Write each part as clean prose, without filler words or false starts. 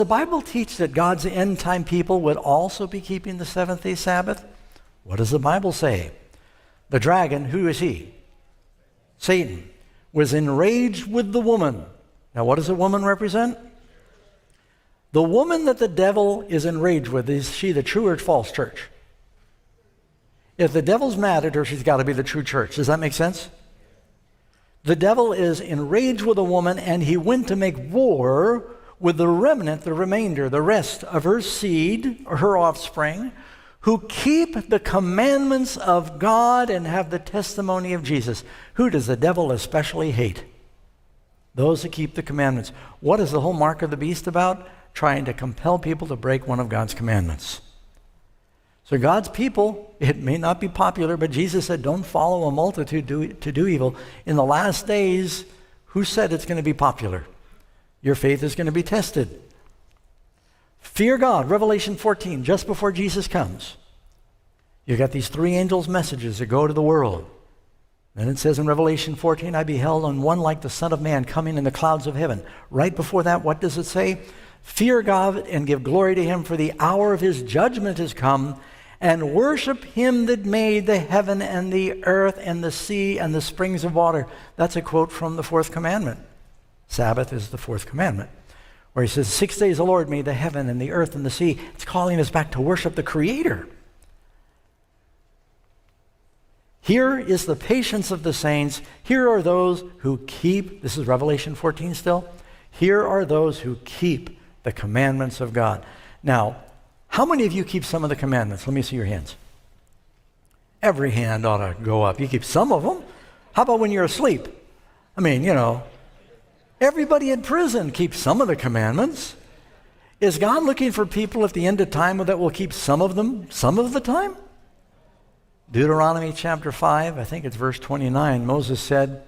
The Bible teaches that God's end-time people would also be keeping the seventh-day Sabbath. What does the Bible say? The dragon, who is he? Satan, was enraged with the woman. Now, what does a woman represent? The woman that the devil is enraged with, is she the true or false church? If the devil's mad at her, she's got to be the true church. Does that make sense? The devil is enraged with a woman, and he went to make war with the remnant, the remainder, the rest of her seed, or her offspring, who keep the commandments of God and have the testimony of Jesus. Who does the devil especially hate? Those who keep the commandments. What is the whole mark of the beast about? Trying to compel people to break one of God's commandments. So God's people, it may not be popular, but Jesus said, don't follow a multitude to do evil. In the last days, who said it's going to be popular? Your faith is going to be tested. Fear God, Revelation 14, just before Jesus comes. You got these three angels' messages that go to the world. And it says in Revelation 14, I beheld on one like the Son of Man coming in the clouds of heaven. Right before that, what does it say? Fear God and give glory to him, for the hour of his judgment is come, and worship him that made the heaven and the earth and the sea and the springs of water. That's a quote from the fourth commandment. Sabbath is the fourth commandment, where he says, 6 days the Lord made the heaven and the earth and the sea. It's calling us back to worship the Creator. Here is the patience of the saints. Here are those who keep, this is Revelation 14 still, here are those who keep the commandments of God. Now, how many of you keep some of the commandments? Let me see your hands. Every hand ought to go up. You keep some of them. How about when you're asleep? I mean, everybody in prison keeps some of the commandments. Is God looking for people at the end of time that will keep some of them some of the time? Deuteronomy chapter 5, I think it's verse 29, Moses said,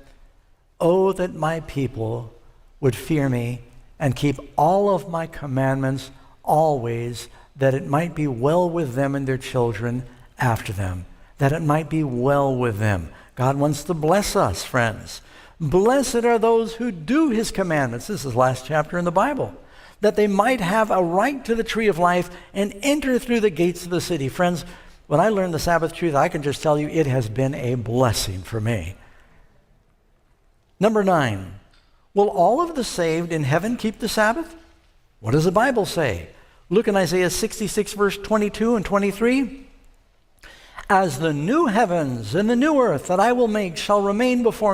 oh, that my people would fear me and keep all of my commandments always, that it might be well with them and their children after them, that it might be well with them. God wants to bless us, friends. Blessed are those who do his commandments. This is the last chapter in the Bible. That they might have a right to the tree of life and enter through the gates of the city. Friends, when I learned the Sabbath truth, I can just tell you it has been a blessing for me. Number 9, will all of the saved in heaven keep the Sabbath? What does the Bible say? Look in Isaiah 66, verse 22 and 23. As the new heavens and the new earth that I will make shall remain before